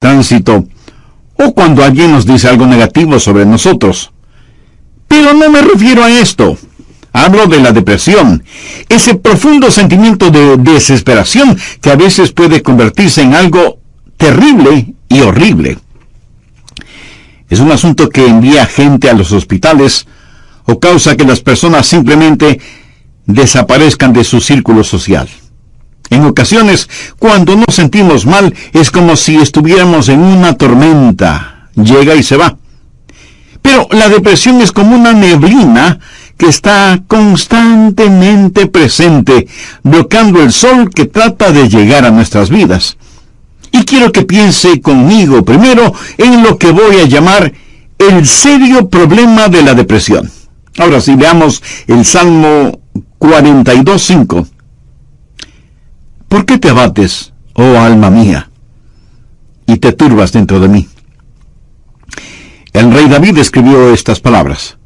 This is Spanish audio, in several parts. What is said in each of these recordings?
tránsito o cuando alguien nos dice algo negativo sobre nosotros. Pero no me refiero a esto. Hablo de la depresión, ese profundo sentimiento de desesperación que a veces puede convertirse en algo terrible y horrible. Es un asunto que envía gente a los hospitales o causa que las personas simplemente desaparezcan de su círculo social. En ocasiones, cuando nos sentimos mal, es como si estuviéramos en una tormenta. Llega y se va. Pero la depresión es como una neblina que está constantemente presente, bloqueando el sol que trata de llegar a nuestras vidas. Y quiero que piense conmigo primero en lo que voy a llamar el serio problema de la depresión. Ahora sí, veamos el Salmo 42:5. ¿Por qué te abates, oh alma mía, y te turbas dentro de mí? El rey David escribió estas palabras,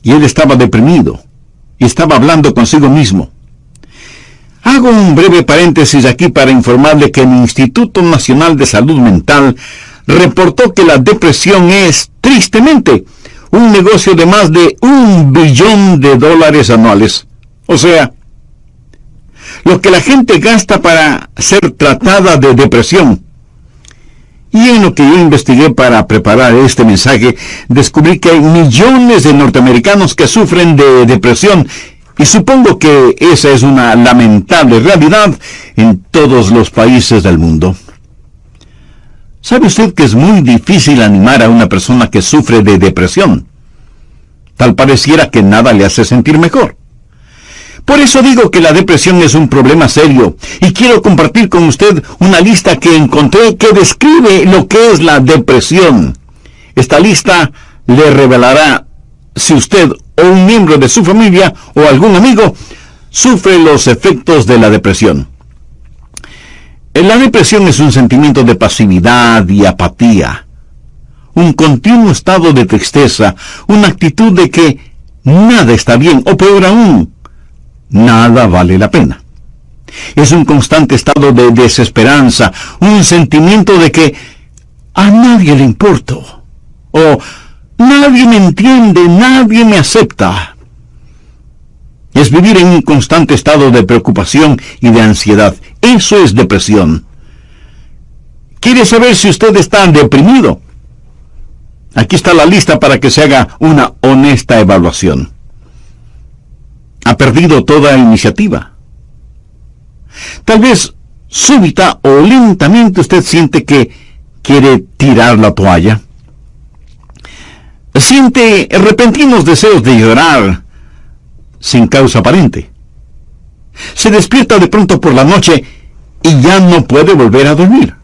y él estaba deprimido, y estaba hablando consigo mismo. Hago un breve paréntesis aquí para informarle que el Instituto Nacional de Salud Mental reportó que la depresión es, tristemente, un negocio de más de $1 billón anuales. O sea, lo que la gente gasta para ser tratada de depresión. Y en lo que yo investigué para preparar este mensaje, descubrí que hay millones de norteamericanos que sufren de depresión, y supongo que esa es una lamentable realidad en todos los países del mundo. ¿Sabe usted que es muy difícil animar a una persona que sufre de depresión? Tal pareciera que nada le hace sentir mejor. Por eso digo que la depresión es un problema serio, y quiero compartir con usted una lista que encontré que describe lo que es la depresión. Esta lista le revelará si usted o un miembro de su familia o algún amigo sufre los efectos de la depresión. La depresión es un sentimiento de pasividad y apatía, un continuo estado de tristeza, una actitud de que nada está bien, o peor aún, nada vale la pena. Es un constante estado de desesperanza, un sentimiento de que a nadie le importo, o nadie me entiende, nadie me acepta. Es vivir en un constante estado de preocupación y de ansiedad. Eso es depresión. ¿Quiere saber si usted está deprimido? Aquí está la lista para que se haga una honesta evaluación. ¿Ha perdido toda iniciativa? Tal vez súbita o lentamente usted siente que quiere tirar la toalla. Siente repentinos deseos de llorar sin causa aparente. Se despierta de pronto por la noche y ya no puede volver a dormir.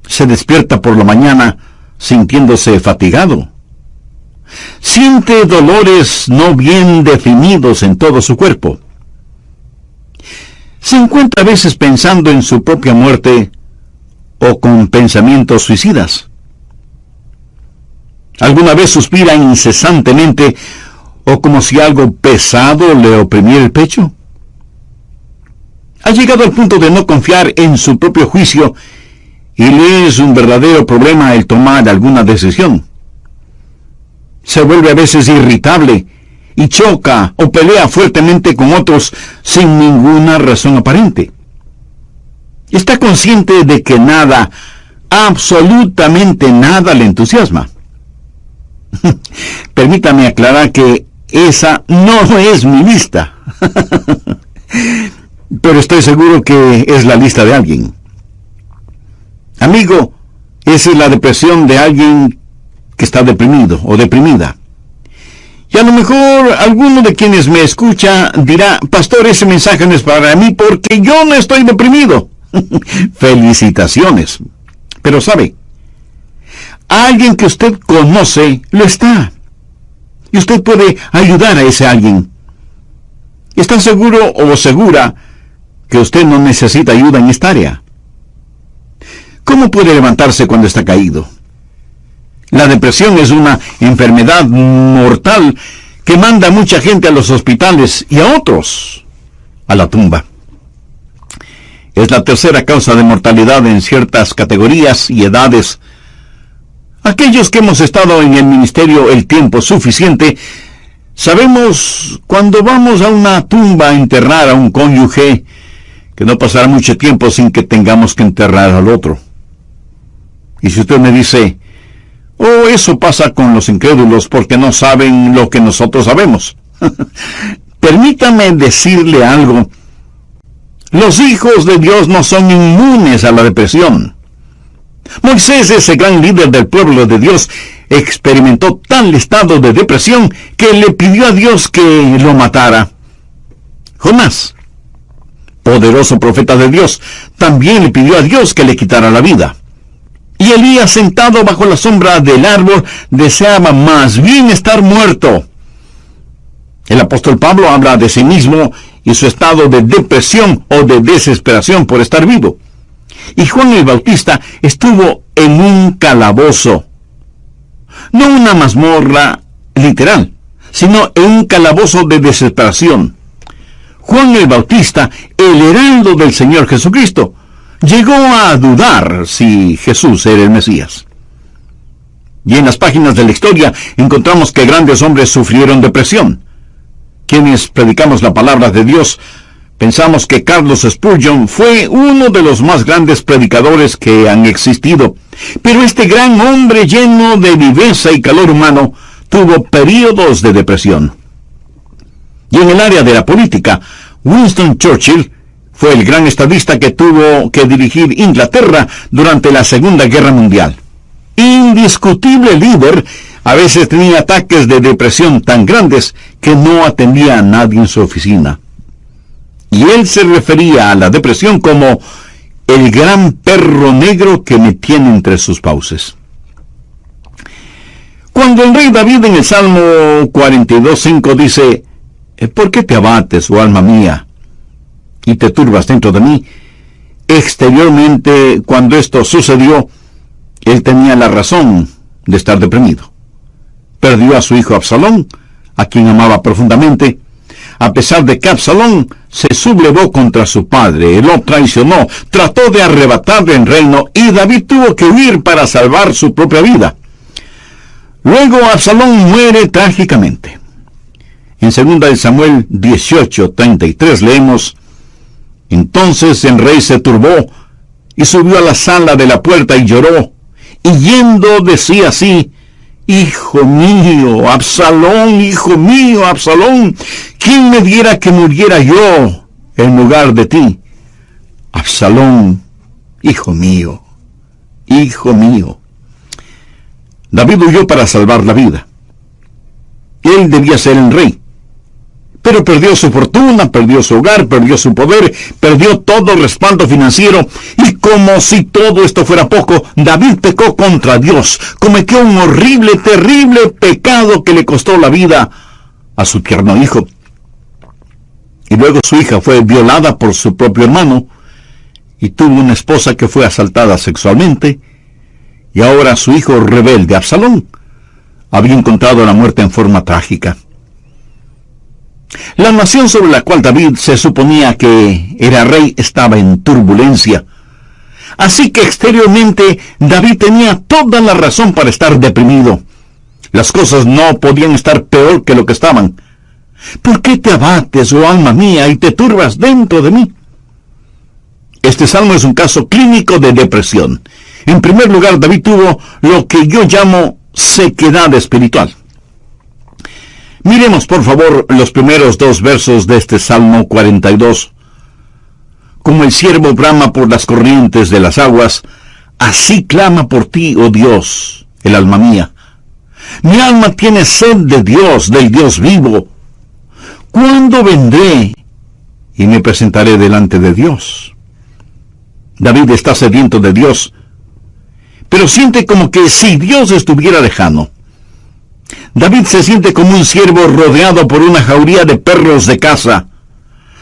Se despierta por la mañana sintiéndose fatigado. Siente dolores no bien definidos en todo su cuerpo. Se encuentra a veces pensando en su propia muerte o con pensamientos suicidas. ¿Alguna vez suspira incesantemente o como si algo pesado le oprimiera el pecho? ¿Ha llegado al punto de no confiar en su propio juicio y le es un verdadero problema el tomar alguna decisión? Se vuelve a veces irritable y choca o pelea fuertemente con otros sin ninguna razón aparente. Está consciente de que nada, absolutamente nada le entusiasma. Permítame aclarar que esa no es mi lista. Pero estoy seguro que es la lista de alguien. Amigo, esa es la depresión de alguien que está deprimido o deprimida. Y a lo mejor alguno de quienes me escucha dirá: pastor, ese mensaje no es para mí porque yo no estoy deprimido. Felicitaciones. Pero sabe, alguien que usted conoce lo está. Y usted puede ayudar a ese alguien. ¿Está seguro o segura que usted no necesita ayuda en esta área? ¿Cómo puede levantarse cuando está caído? La depresión es una enfermedad mortal que manda a mucha gente a los hospitales y a otros a la tumba. Es la tercera causa de mortalidad en ciertas categorías y edades. Aquellos que hemos estado en el ministerio el tiempo suficiente, sabemos cuando vamos a una tumba a enterrar a un cónyuge, que no pasará mucho tiempo sin que tengamos que enterrar al otro. Y si usted me dice, oh, eso pasa con los incrédulos porque no saben lo que nosotros sabemos. Permítame decirle algo. Los hijos de Dios no son inmunes a la depresión. Moisés, ese gran líder del pueblo de Dios, experimentó tal estado de depresión que le pidió a Dios que lo matara. Jonás, poderoso profeta de Dios, también le pidió a Dios que le quitara la vida. Y Elías, sentado bajo la sombra del árbol, deseaba más bien estar muerto. El apóstol Pablo habla de sí mismo y su estado de depresión o de desesperación por estar vivo. Y Juan el Bautista estuvo en un calabozo. No una mazmorra literal, sino en un calabozo de desesperación. Juan el Bautista, el heraldo del Señor Jesucristo, llegó a dudar si Jesús era el Mesías. Y en las páginas de la historia encontramos que grandes hombres sufrieron depresión. Quienes predicamos la palabra de Dios, pensamos que Carlos Spurgeon fue uno de los más grandes predicadores que han existido. Pero este gran hombre lleno de viveza y calor humano tuvo períodos de depresión. Y en el área de la política, Winston Churchill fue el gran estadista que tuvo que dirigir Inglaterra durante la Segunda Guerra Mundial. Indiscutible líder, a veces tenía ataques de depresión tan grandes que no atendía a nadie en su oficina. Y él se refería a la depresión como el gran perro negro que me tiene entre sus fauces. Cuando el rey David en el Salmo 42:5 dice, ¿por qué te abates, oh alma mía, y te turbas dentro de mí? Exteriormente, cuando esto sucedió, él tenía la razón de estar deprimido. Perdió a su hijo Absalón, a quien amaba profundamente, a pesar de que Absalón se sublevó contra su padre, lo traicionó, trató de arrebatarle el reino, y David tuvo que huir para salvar su propia vida. Luego Absalón muere trágicamente. En 2 Samuel 18:33 leemos, entonces el rey se turbó, y subió a la sala de la puerta y lloró, y yendo decía así, hijo mío, Absalón, ¿quién me diera que muriera yo en lugar de ti? Absalón, hijo mío, hijo mío. David huyó para salvar la vida. Él debía ser el rey. Pero perdió su fortuna, perdió su hogar, perdió su poder, perdió todo respaldo financiero, y como si todo esto fuera poco, David pecó contra Dios, cometió un horrible, terrible pecado que le costó la vida a su tierno hijo. Y luego su hija fue violada por su propio hermano, y tuvo una esposa que fue asaltada sexualmente, y ahora su hijo rebelde, Absalón, había encontrado la muerte en forma trágica. La nación sobre la cual David se suponía que era rey estaba en turbulencia. Así que exteriormente David tenía toda la razón para estar deprimido. Las cosas no podían estar peor que lo que estaban. ¿Por qué te abates, oh alma mía, y te turbas dentro de mí? Este salmo es un caso clínico de depresión. En primer lugar, David tuvo lo que yo llamo sequedad espiritual. Miremos, por favor, los primeros 2 versos de este Salmo 42. Como el ciervo brama por las corrientes de las aguas, así clama por ti, oh Dios, el alma mía. Mi alma tiene sed de Dios, del Dios vivo. ¿Cuándo vendré y me presentaré delante de Dios? David está sediento de Dios, pero siente como que si Dios estuviera lejano. David se siente como un ciervo rodeado por una jauría de perros de caza.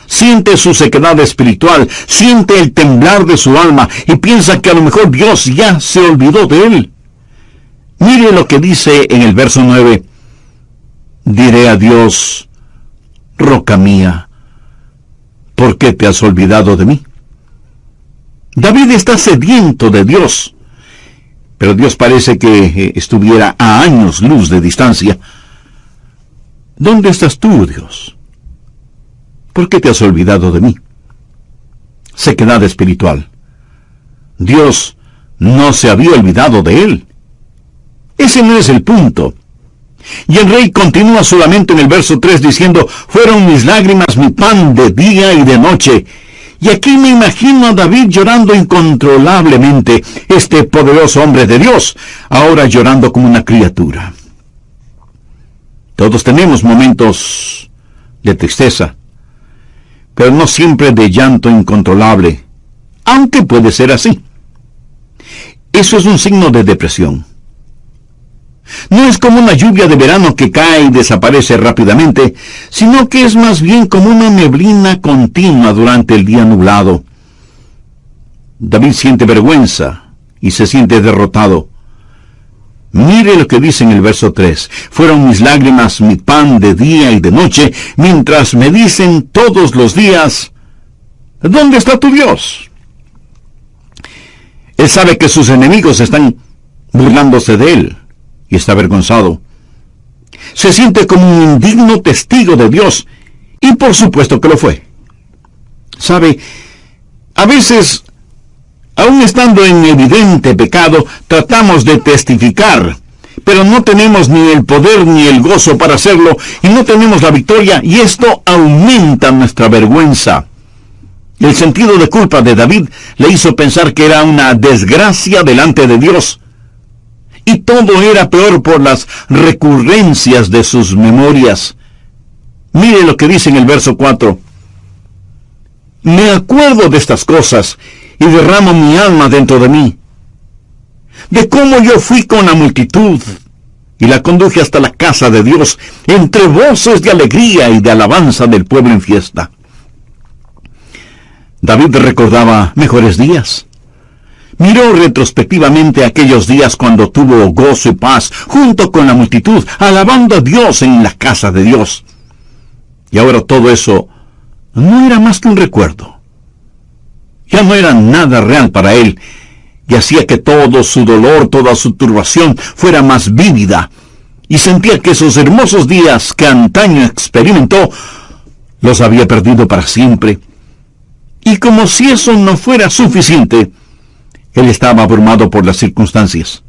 Siente su sequedad espiritual, siente el temblar de su alma y piensa que a lo mejor Dios ya se olvidó de él. Mire lo que dice en el verso 9. Diré a Dios, roca mía, ¿por qué te has olvidado de mí? David está sediento de Dios, pero Dios parece que estuviera a años luz de distancia. ¿Dónde estás tú, Dios? ¿Por qué te has olvidado de mí? Sequedad espiritual. Dios no se había olvidado de él. Ese no es el punto. Y el rey continúa su lamento en el verso 3 diciendo: fueron mis lágrimas mi pan de día y de noche. Y aquí me imagino a David llorando incontrolablemente, este poderoso hombre de Dios, ahora llorando como una criatura. Todos tenemos momentos de tristeza, pero no siempre de llanto incontrolable, aunque puede ser así. Eso es un signo de depresión. No es como una lluvia de verano que cae y desaparece rápidamente, sino que es más bien como una neblina continua durante el día nublado. David siente vergüenza y se siente derrotado. Mire lo que dice en el verso 3. Fueron mis lágrimas mi pan de día y de noche, mientras me dicen todos los días: ¿dónde está tu Dios? Él sabe que sus enemigos están burlándose de él y está avergonzado. Se siente como un indigno testigo de Dios, y por supuesto que lo fue. Sabe, a veces, aun estando en evidente pecado, tratamos de testificar, pero no tenemos ni el poder ni el gozo para hacerlo, y no tenemos la victoria, y esto aumenta nuestra vergüenza. El sentido de culpa de David le hizo pensar que era una desgracia delante de Dios, y todo era peor por las recurrencias de sus memorias. Mire lo que dice en el verso 4. Me acuerdo de estas cosas y derramo mi alma dentro de mí, de cómo yo fui con la multitud y la conduje hasta la casa de Dios, entre voces de alegría y de alabanza del pueblo en fiesta. David recordaba mejores días. Miró retrospectivamente aquellos días cuando tuvo gozo y paz junto con la multitud, alabando a Dios en la casa de Dios. Y ahora todo eso no era más que un recuerdo. Ya no era nada real para él, y hacía que todo su dolor, toda su turbación fuera más vívida, y sentía que esos hermosos días que antaño experimentó, los había perdido para siempre. Y como si eso no fuera suficiente, él estaba abrumado por las circunstancias.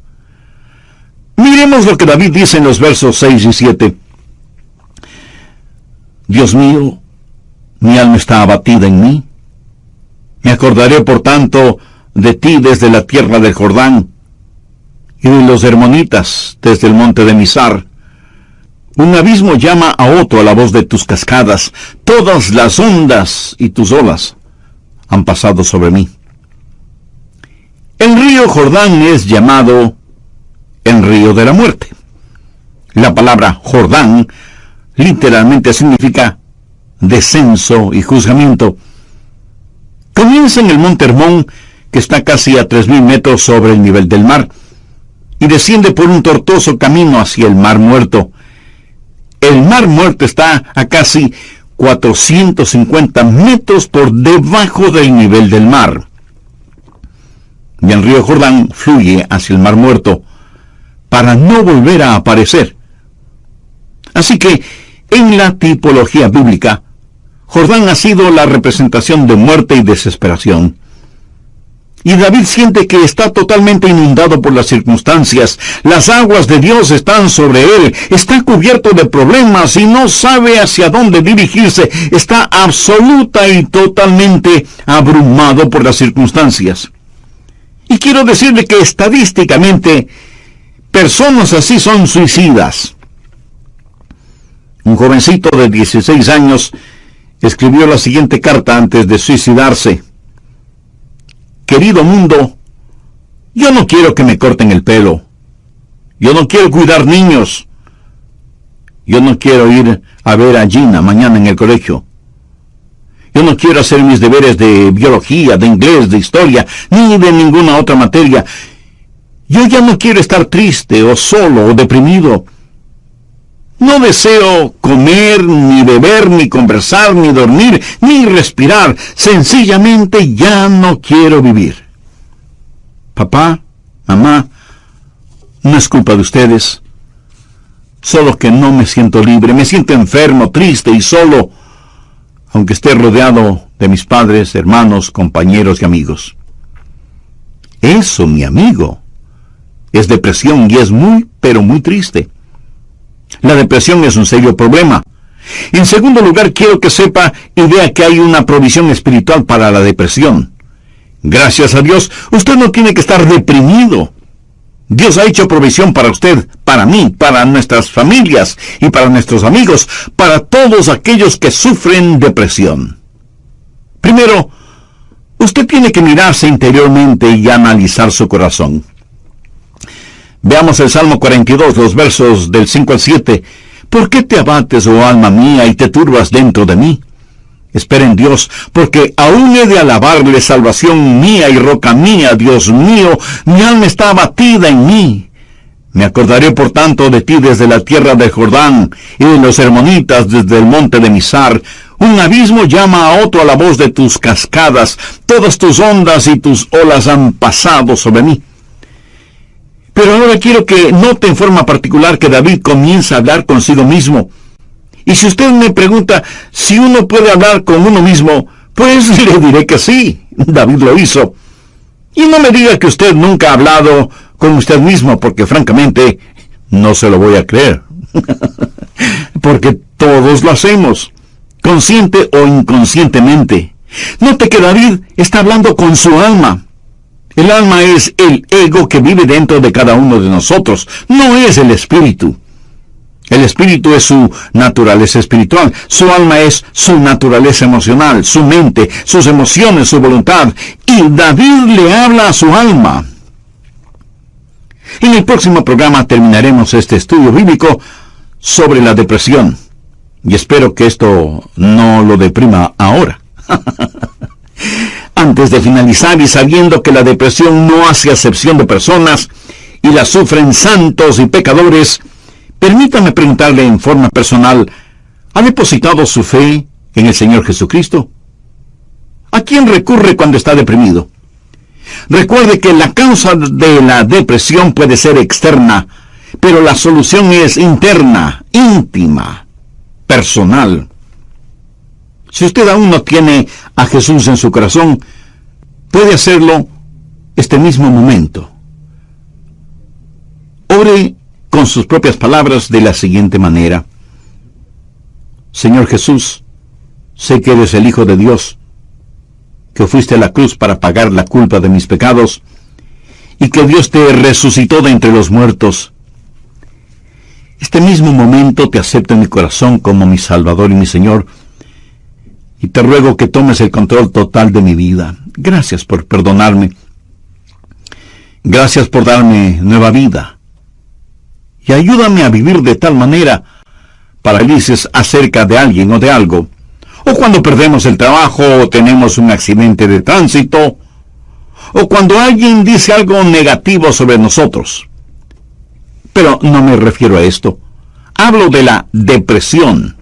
Miremos lo que David dice en los versos 6 y 7. Dios mío, mi alma está abatida en mí. Me acordaré, por tanto, de ti desde la tierra del Jordán, y de los hermonitas desde el monte de Mizar. Un abismo llama a otro a la voz de tus cascadas. Todas las ondas y tus olas han pasado sobre mí. El río Jordán es llamado el río de la muerte. La palabra Jordán literalmente significa descenso y juzgamiento. Comienza en el monte Hermón, que está casi a 3.000 metros sobre el nivel del mar, y desciende por un tortuoso camino hacia el Mar Muerto. El Mar Muerto está a casi 450 metros por debajo del nivel del mar. Y el río Jordán fluye hacia el Mar Muerto para no volver a aparecer. Así que, en la tipología bíblica, Jordán ha sido la representación de muerte y desesperación. Y David siente que está totalmente inundado por las circunstancias. Las aguas de Dios están sobre él. Está cubierto de problemas y no sabe hacia dónde dirigirse. Está absoluta y totalmente abrumado por las circunstancias. Y quiero decirle que estadísticamente, personas así son suicidas. Un jovencito de 16 años escribió la siguiente carta antes de suicidarse. Querido mundo, yo no quiero que me corten el pelo. Yo no quiero cuidar niños. Yo no quiero ir a ver a Gina mañana en el colegio. Yo no quiero hacer mis deberes de biología, de inglés, de historia, ni de ninguna otra materia. Yo ya no quiero estar triste o solo o deprimido. No deseo comer, ni beber, ni conversar, ni dormir, ni respirar. Sencillamente ya no quiero vivir. Papá, mamá, no es culpa de ustedes. Solo que no me siento libre, me siento enfermo, triste y solo, aunque esté rodeado de mis padres, hermanos, compañeros y amigos. Eso, mi amigo, es depresión y es muy, pero muy triste. La depresión es un serio problema. En segundo lugar, quiero que sepa y vea que hay una provisión espiritual para la depresión. Gracias a Dios, usted no tiene que estar deprimido. Dios ha hecho provisión para usted, para mí, para nuestras familias y para nuestros amigos, para todos aquellos que sufren depresión. Primero, usted tiene que mirarse interiormente y analizar su corazón. Veamos el Salmo 42, los versos del 5 al 7. ¿Por qué te abates, oh alma mía, y te turbas dentro de mí? Espera en Dios, porque aún he de alabarle, salvación mía y roca mía, Dios mío, mi alma está abatida en mí. Me acordaré por tanto de ti desde la tierra de Jordán, y de los hermonitas desde el monte de Mizar. Un abismo llama a otro a la voz de tus cascadas, todas tus ondas y tus olas han pasado sobre mí. Pero ahora quiero que note en forma particular que David comienza a hablar consigo mismo. Y si usted me pregunta si uno puede hablar con uno mismo, pues le diré que sí, David lo hizo. Y no me diga que usted nunca ha hablado con usted mismo, porque francamente no se lo voy a creer. Porque todos lo hacemos, consciente o inconscientemente. Note que David está hablando con su alma. El alma es el ego que vive dentro de cada uno de nosotros, no es el espíritu. El espíritu es su naturaleza espiritual, su alma es su naturaleza emocional, su mente, sus emociones, su voluntad, y David le habla a su alma. En el próximo programa terminaremos este estudio bíblico sobre la depresión, y espero que esto no lo deprima ahora. Antes de finalizar y sabiendo que la depresión no hace acepción de personas y la sufren santos y pecadores, permítame preguntarle en forma personal, ¿ha depositado su fe en el Señor Jesucristo? ¿A quién recurre cuando está deprimido? Recuerde que la causa de la depresión puede ser externa, pero la solución es interna, íntima, personal. Si usted aún no tiene a Jesús en su corazón, puede hacerlo este mismo momento. Ore con sus propias palabras de la siguiente manera: Señor Jesús, sé que eres el Hijo de Dios, que fuiste a la cruz para pagar la culpa de mis pecados, y que Dios te resucitó de entre los muertos. Este mismo momento te acepto en mi corazón como mi Salvador y mi Señor, y te ruego que tomes el control total de mi vida. Gracias por perdonarme. Gracias por darme nueva vida. Y ayúdame a vivir de tal manera para felices acerca de alguien o de algo. O cuando perdemos el trabajo o tenemos un accidente de tránsito. O cuando alguien dice algo negativo sobre nosotros. Pero no me refiero a esto. Hablo de la depresión.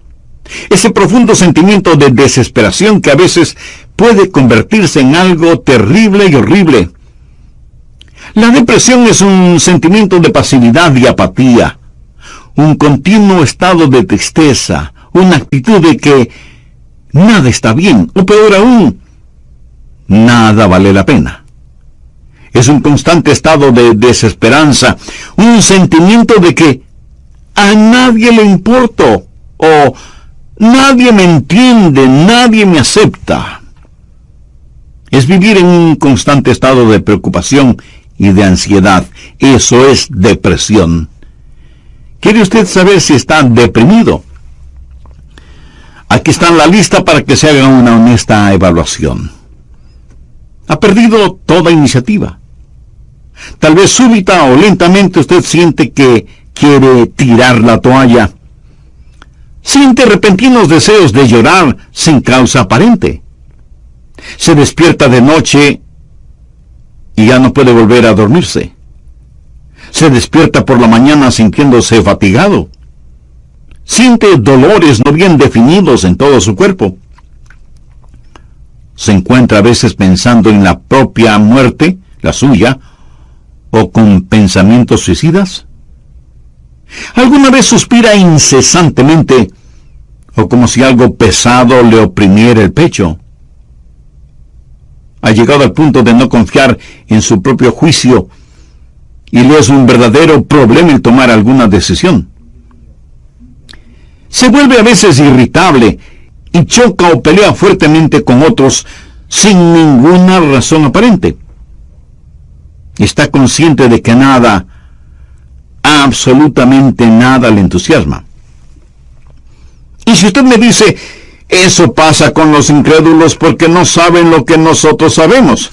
Ese profundo sentimiento de desesperación que a veces puede convertirse en algo terrible y horrible. La depresión es un sentimiento de pasividad y apatía, un continuo estado de tristeza, una actitud de que nada está bien, o peor aún, nada vale la pena. Es un constante estado de desesperanza, un sentimiento de que a nadie le importo, o nadie me entiende, nadie me acepta. Es vivir en un constante estado de preocupación y de ansiedad. Eso es depresión. ¿Quiere usted saber si está deprimido? Aquí está en la lista para que se haga una honesta evaluación. Ha perdido toda iniciativa. Tal vez súbita o lentamente usted siente que quiere tirar la toalla. Siente repentinos deseos de llorar sin causa aparente. Se despierta de noche y ya no puede volver a dormirse. Se despierta por la mañana sintiéndose fatigado. Siente dolores no bien definidos en todo su cuerpo. Se encuentra a veces pensando en la propia muerte, la suya, o con pensamientos suicidas. ¿Alguna vez suspira incesantemente o como si algo pesado le oprimiera el pecho? Ha llegado al punto de no confiar en su propio juicio y le es un verdadero problema el tomar alguna decisión. Se vuelve a veces irritable y choca o pelea fuertemente con otros sin ninguna razón aparente. Está consciente de que nada, absolutamente nada le entusiasma. Y si usted me dice, eso pasa con los incrédulos porque no saben lo que nosotros sabemos.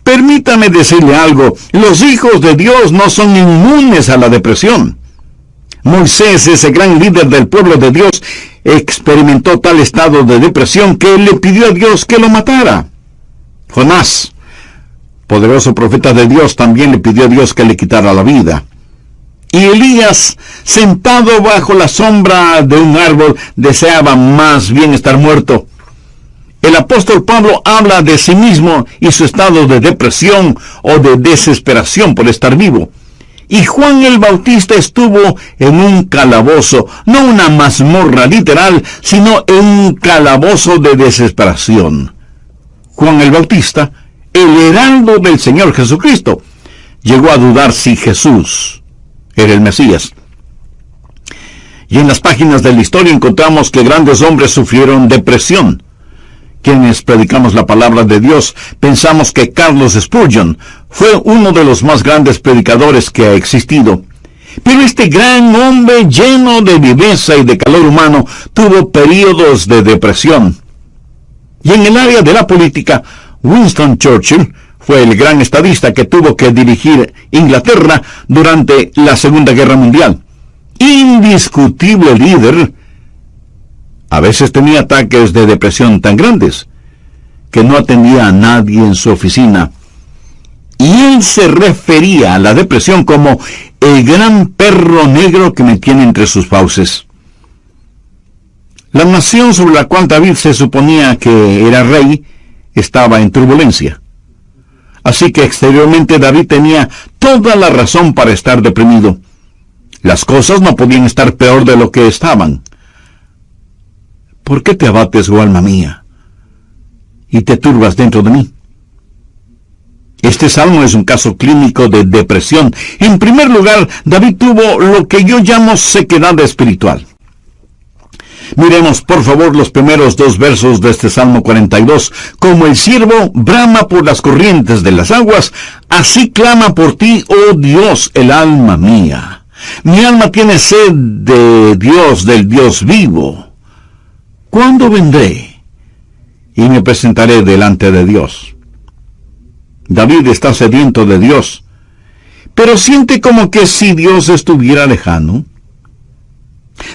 Permítame decirle algo, los hijos de Dios no son inmunes a la depresión. Moisés, ese gran líder del pueblo de Dios, experimentó tal estado de depresión que le pidió a Dios que lo matara. Jonás, poderoso profeta de Dios, también le pidió a Dios que le quitara la vida. Y Elías, sentado bajo la sombra de un árbol, deseaba más bien estar muerto. El apóstol Pablo habla de sí mismo y su estado de depresión o de desesperación por estar vivo. Y Juan el Bautista estuvo en un calabozo, no una mazmorra literal, sino en un calabozo de desesperación. Juan el Bautista, el heraldo del Señor Jesucristo, llegó a dudar si Jesús era el Mesías. Y en las páginas de la historia encontramos que grandes hombres sufrieron depresión. Quienes predicamos la palabra de Dios pensamos que Carlos Spurgeon fue uno de los más grandes predicadores que ha existido. Pero este gran hombre lleno de viveza y de calor humano tuvo períodos de depresión. Y en el área de la política, Winston Churchill fue el gran estadista que tuvo que dirigir Inglaterra durante la Segunda Guerra Mundial. Indiscutible líder. A veces tenía ataques de depresión tan grandes que no atendía a nadie en su oficina. Y él se refería a la depresión como el gran perro negro que me tiene entre sus fauces. La nación sobre la cual David se suponía que era rey estaba en turbulencia. Así que exteriormente David tenía toda la razón para estar deprimido. Las cosas no podían estar peor de lo que estaban. ¿Por qué te abates, oh alma mía, y te turbas dentro de mí? Este salmo es un caso clínico de depresión. En primer lugar, David tuvo lo que yo llamo sequedad espiritual. Miremos, por favor, los primeros 2 versos de este Salmo 42. Como el ciervo brama por las corrientes de las aguas, así clama por ti, oh Dios, el alma mía. Mi alma tiene sed de Dios, del Dios vivo. ¿Cuándo vendré y me presentaré delante de Dios? David está sediento de Dios, pero siente como que si Dios estuviera lejano.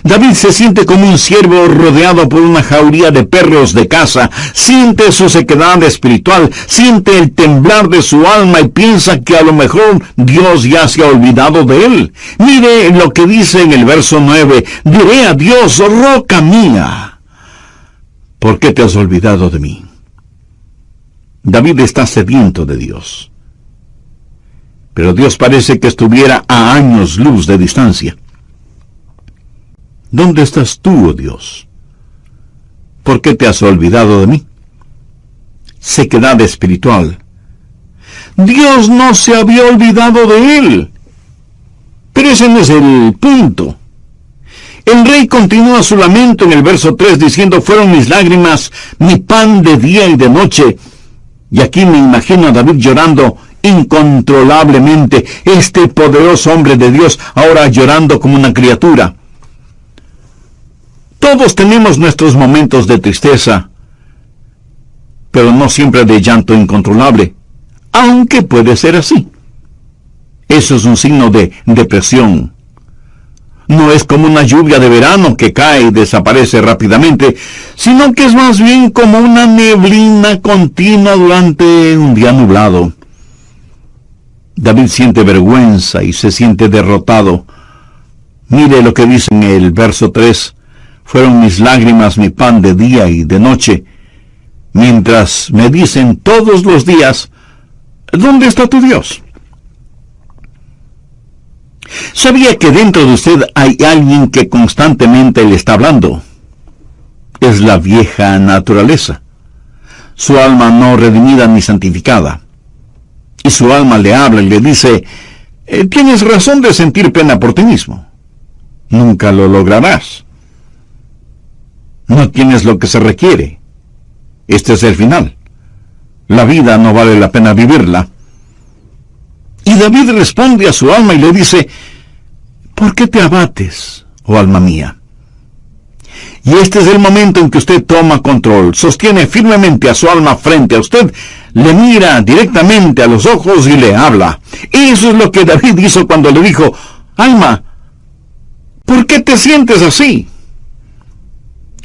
David se siente como un ciervo rodeado por una jauría de perros de caza, siente su sequedad espiritual, siente el temblar de su alma y piensa que a lo mejor Dios ya se ha olvidado de él. Mire lo que dice en el verso 9, diré a Dios, roca mía, ¿por qué te has olvidado de mí? David está sediento de Dios, pero Dios parece que estuviera a años luz de distancia. ¿Dónde estás tú, oh Dios? ¿Por qué te has olvidado de mí? Sequedad espiritual. Dios no se había olvidado de él. Pero ese no es el punto. El rey continúa su lamento en el verso 3 diciendo, fueron mis lágrimas, mi pan de día y de noche. Y aquí me imagino a David llorando incontrolablemente, este poderoso hombre de Dios ahora llorando como una criatura. Todos tenemos nuestros momentos de tristeza, pero no siempre de llanto incontrolable, aunque puede ser así. Eso es un signo de depresión. No es como una lluvia de verano que cae y desaparece rápidamente, sino que es más bien como una neblina continua durante un día nublado. David siente vergüenza y se siente derrotado. Mire lo que dice en el verso 3. Fueron mis lágrimas mi pan de día y de noche, mientras me dicen todos los días, ¿dónde está tu Dios? ¿Sabía que dentro de usted hay alguien que constantemente le está hablando? Es la vieja naturaleza, su alma no redimida ni santificada. Y su alma le habla y le dice, tienes razón de sentir pena por ti mismo. Nunca lo lograrás. No tienes lo que se requiere. Este es el final. La vida no vale la pena vivirla. Y David responde a su alma y le dice, ¿por qué te abates, oh alma mía? Y este es el momento en que usted toma control, sostiene firmemente a su alma frente a usted, le mira directamente a los ojos y le habla. Eso es lo que David hizo cuando le dijo, alma, ¿por qué te sientes así?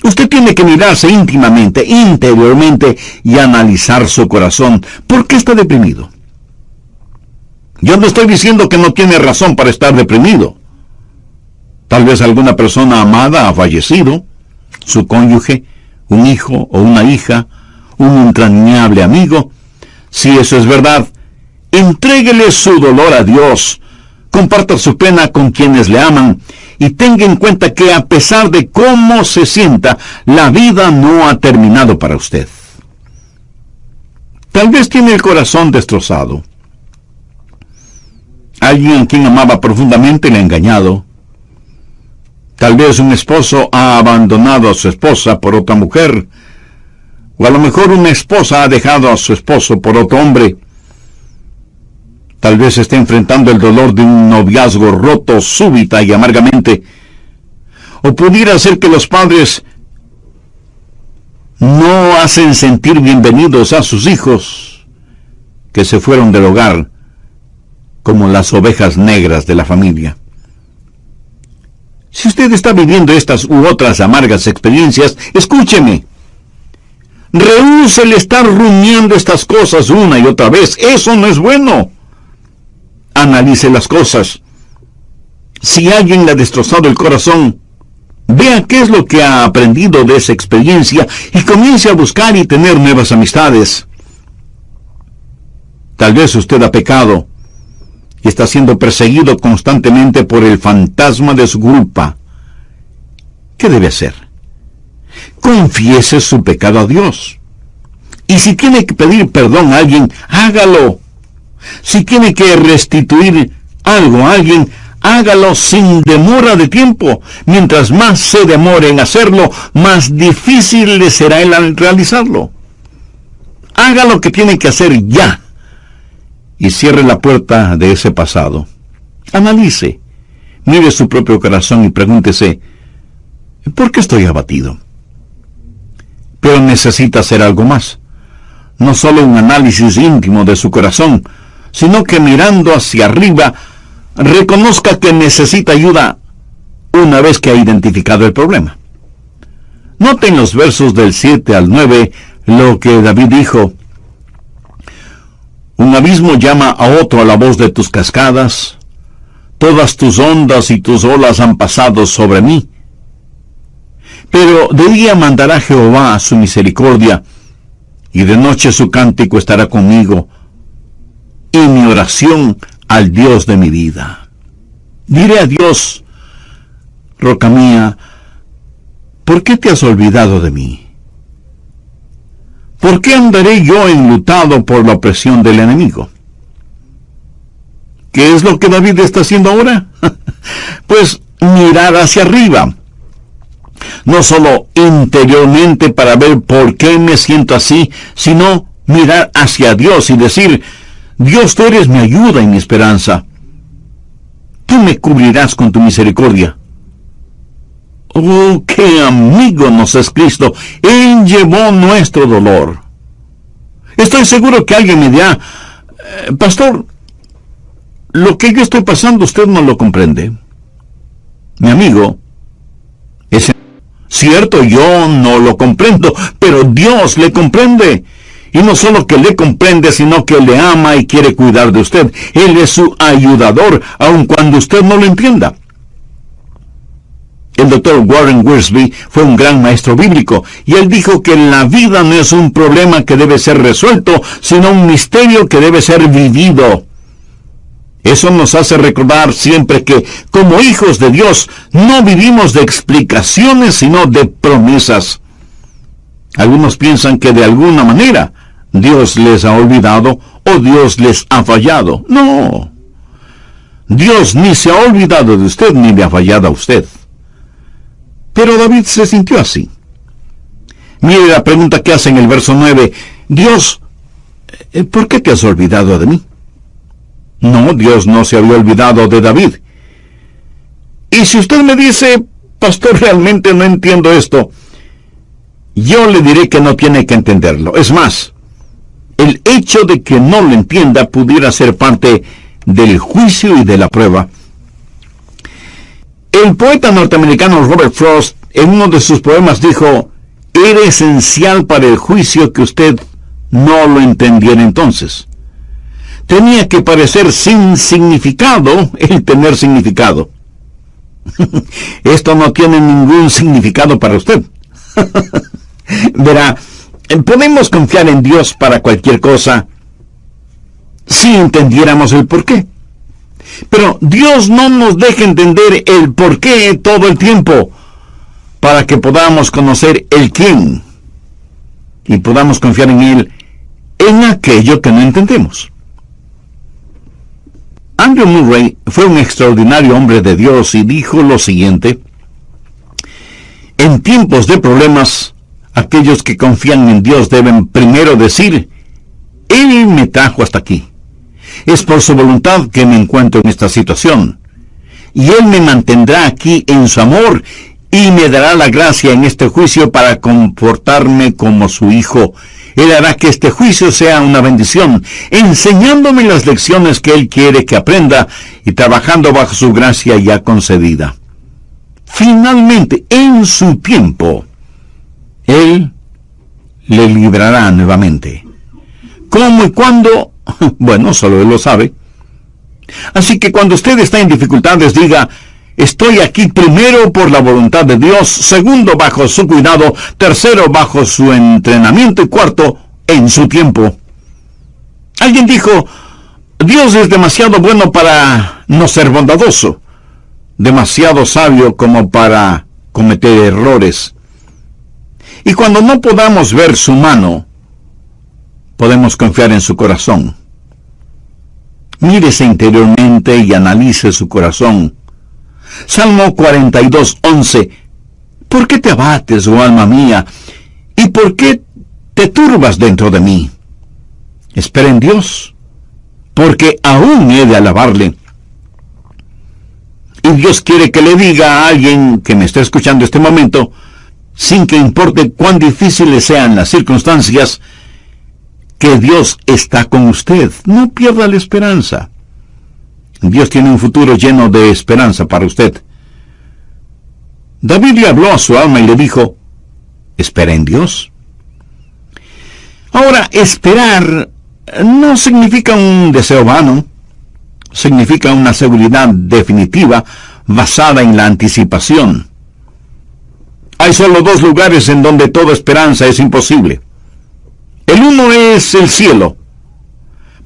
Usted tiene que mirarse íntimamente, interiormente, y analizar su corazón. ¿Por qué está deprimido? Yo no estoy diciendo que no tiene razón para estar deprimido. Tal vez alguna persona amada ha fallecido, su cónyuge, un hijo o una hija, un entrañable amigo. Si eso es verdad, entréguele su dolor a Dios, comparta su pena con quienes le aman, y tenga en cuenta que a pesar de cómo se sienta, la vida no ha terminado para usted. Tal vez tiene el corazón destrozado. Alguien a quien amaba profundamente le ha engañado. Tal vez un esposo ha abandonado a su esposa por otra mujer, o a lo mejor una esposa ha dejado a su esposo por otro hombre. Tal vez esté enfrentando el dolor de un noviazgo roto súbita y amargamente. O pudiera ser que los padres no hacen sentir bienvenidos a sus hijos que se fueron del hogar como las ovejas negras de la familia. Si usted está viviendo estas u otras amargas experiencias, escúcheme. Rehúse el estar rumiando estas cosas una y otra vez. Eso no es bueno. Analice las cosas. Si alguien le ha destrozado el corazón, vea qué es lo que ha aprendido de esa experiencia y comience a buscar y tener nuevas amistades. Tal vez usted ha pecado y está siendo perseguido constantemente por el fantasma de su culpa. ¿Qué debe hacer? Confiese su pecado a Dios. Y si tiene que pedir perdón a alguien, hágalo. Si tiene que restituir algo a alguien, hágalo sin demora de tiempo. Mientras más se demore en hacerlo, más difícil le será el realizarlo. Haga lo que tiene que hacer ya. Y cierre la puerta de ese pasado. Analice, mire su propio corazón y pregúntese, ¿por qué estoy abatido? Pero necesita hacer algo más. No solo un análisis íntimo de su corazón, sino que mirando hacia arriba, reconozca que necesita ayuda una vez que ha identificado el problema. Noten los versos del 7 al 9 lo que David dijo. Un abismo llama a otro a la voz de tus cascadas. Todas tus ondas y tus olas han pasado sobre mí. Pero de día mandará Jehová su misericordia, y de noche su cántico estará conmigo, y mi oración al Dios de mi vida. Diré a Dios, roca mía, ¿por qué te has olvidado de mí? ¿Por qué andaré yo enlutado por la opresión del enemigo? ¿Qué es lo que David está haciendo ahora? Pues mirar hacia arriba. No solo interiormente para ver por qué me siento así, sino mirar hacia Dios y decir, Dios, tú eres mi ayuda y mi esperanza. Tú me cubrirás con tu misericordia. Oh, qué amigo nos es Cristo. Él llevó nuestro dolor. Estoy seguro que alguien me dirá, pastor, lo que yo estoy pasando usted no lo comprende. Mi amigo, es cierto, yo no lo comprendo, pero Dios le comprende. Y no solo que le comprende, sino que le ama y quiere cuidar de usted. Él es su ayudador, aun cuando usted no lo entienda. El doctor Warren Wiersbe fue un gran maestro bíblico, y él dijo que la vida no es un problema que debe ser resuelto, sino un misterio que debe ser vivido. Eso nos hace recordar siempre que, como hijos de Dios, no vivimos de explicaciones, sino de promesas. Algunos piensan que de alguna manera Dios les ha olvidado o Dios les ha fallado. No. Dios ni se ha olvidado de usted ni le ha fallado a usted. Pero David se sintió así. Mire la pregunta que hace en el verso 9. Dios, ¿por qué te has olvidado de mí? No, Dios no se había olvidado de David. Y si usted me dice, pastor, realmente no entiendo esto, yo le diré que no tiene que entenderlo. Es más, el hecho de que no lo entienda pudiera ser parte del juicio y de la prueba. El poeta norteamericano Robert Frost, en uno de sus poemas, dijo: era esencial para el juicio que usted no lo entendiera entonces. Tenía que parecer sin significado el tener significado. Esto no tiene ningún significado para usted. Verá, podemos confiar en Dios para cualquier cosa si entendiéramos el porqué. Pero Dios no nos deja entender el porqué todo el tiempo, para que podamos conocer el quién y podamos confiar en Él en aquello que no entendemos. Andrew Murray fue un extraordinario hombre de Dios y dijo lo siguiente: en tiempos de problemas, aquellos que confían en Dios deben primero decir: Él me trajo hasta aquí. Es por su voluntad que me encuentro en esta situación. Y Él me mantendrá aquí en su amor y me dará la gracia en este juicio para comportarme como su hijo. Él hará que este juicio sea una bendición, enseñándome las lecciones que Él quiere que aprenda y trabajando bajo su gracia ya concedida. Finalmente, en su tiempo, Él le librará nuevamente. ¿Cómo y cuándo? Bueno, solo Él lo sabe. Así que cuando usted está en dificultades, diga: estoy aquí primero por la voluntad de Dios, segundo bajo su cuidado, tercero bajo su entrenamiento y cuarto en su tiempo. Alguien dijo: Dios es demasiado bueno para no ser bondadoso, demasiado sabio como para cometer errores. Y cuando no podamos ver su mano, podemos confiar en su corazón. Mírese interiormente y analice su corazón. Salmo 42:11. ¿Por qué te abates, oh alma mía? ¿Y por qué te turbas dentro de mí? Espera en Dios, porque aún he de alabarle. Y Dios quiere que le diga a alguien que me está escuchando este momento, sin que importe cuán difíciles sean las circunstancias, que Dios está con usted. No pierda la esperanza. Dios tiene un futuro lleno de esperanza para usted. David le habló a su alma y le dijo: espera en Dios. Ahora, esperar no significa un deseo vano. Significa una seguridad definitiva basada en la anticipación. Hay solo dos lugares en donde toda esperanza es imposible. El uno es el cielo,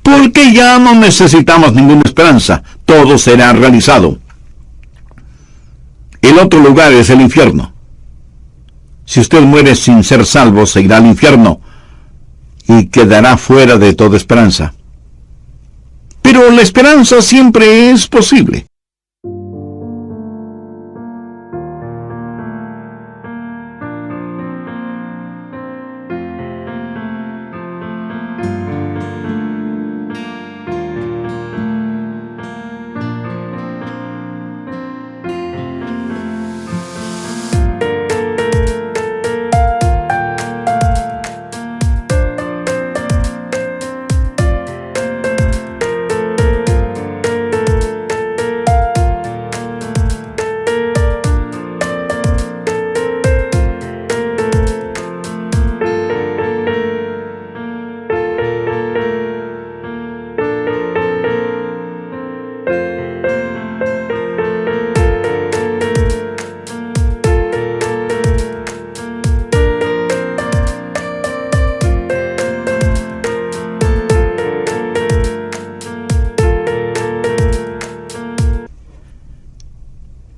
porque ya no necesitamos ninguna esperanza, todo será realizado. El otro lugar es el infierno. Si usted muere sin ser salvo, se irá al infierno y quedará fuera de toda esperanza. Pero la esperanza siempre es posible.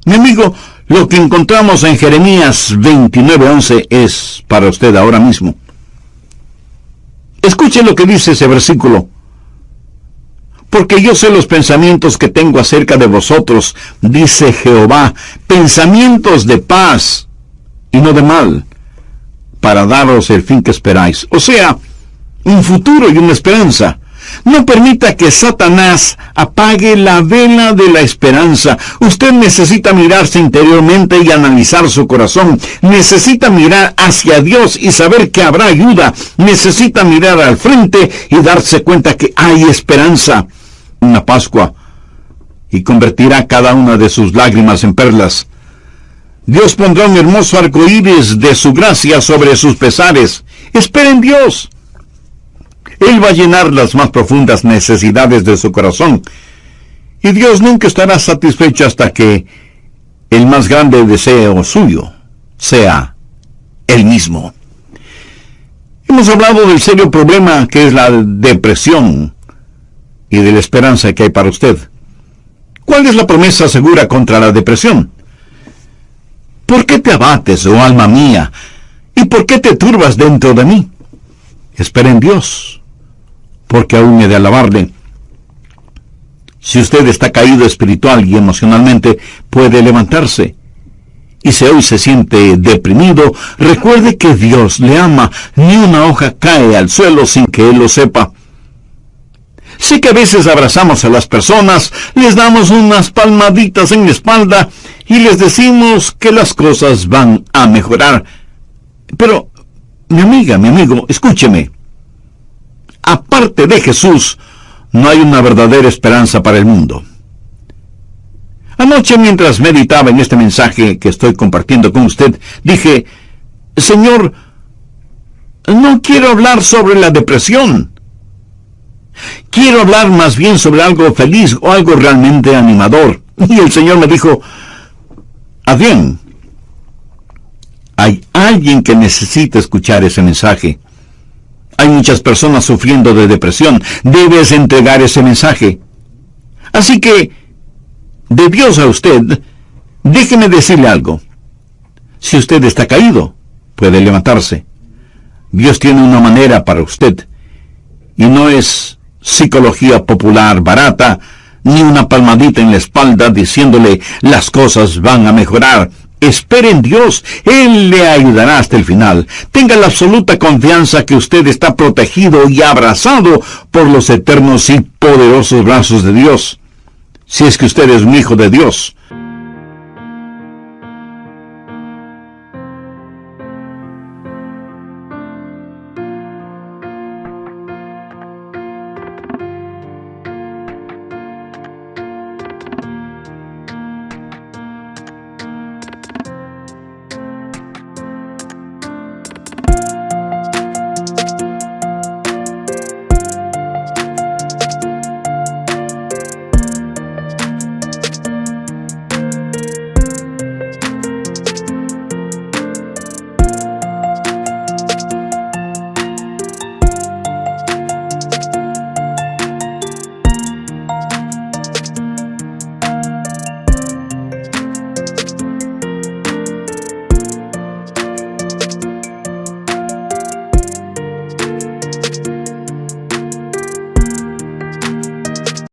Mi amigo, lo que encontramos en Jeremías 29:11 es para usted ahora mismo. Escuche lo que dice ese versículo. Porque yo sé los pensamientos que tengo acerca de vosotros, dice Jehová, pensamientos de paz y no de mal, para daros el fin que esperáis. O sea, un futuro y una esperanza. No permita que Satanás apague la vela de la esperanza. Usted necesita mirarse interiormente y analizar su corazón. Necesita mirar hacia Dios y saber que habrá ayuda. Necesita mirar al frente y darse cuenta que hay esperanza. Una Pascua, y convertirá cada una de sus lágrimas en perlas. Dios pondrá un hermoso arco iris de su gracia sobre sus pesares. Espera en Dios. Él va a llenar las más profundas necesidades de su corazón. Y Dios nunca estará satisfecho hasta que el más grande deseo suyo sea Él mismo. Hemos hablado del serio problema que es la depresión y de la esperanza que hay para usted. ¿Cuál es la promesa segura contra la depresión? ¿Por qué te abates, oh alma mía? ¿Y por qué te turbas dentro de mí? Espera en Dios, porque aún he de alabarle. Si usted está caído espiritual y emocionalmente, puede levantarse. Y si hoy se siente deprimido, recuerde que Dios le ama. Ni una hoja cae al suelo sin que Él lo sepa. Sé que a veces abrazamos a las personas, les damos unas palmaditas en la espalda y les decimos que las cosas van a mejorar. Pero, mi amiga, mi amigo, escúcheme. Aparte de Jesús, no hay una verdadera esperanza para el mundo. Anoche, mientras meditaba en este mensaje que estoy compartiendo con usted, dije, Señor, no quiero hablar sobre la depresión. Quiero hablar más bien sobre algo feliz o algo realmente animador. Y el Señor me dijo, Adrián, hay alguien que necesita escuchar ese mensaje. Hay muchas personas sufriendo de depresión. Debes entregar ese mensaje. Así que, de Dios a usted, déjeme decirle algo. Si usted está caído, puede levantarse. Dios tiene una manera para usted. Y no es psicología popular barata, ni una palmadita en la espalda diciéndole las cosas van a mejorar. Espere en Dios, Él le ayudará hasta el final. Tenga la absoluta confianza que usted está protegido y abrazado por los eternos y poderosos brazos de Dios. Si es que usted es un hijo de Dios.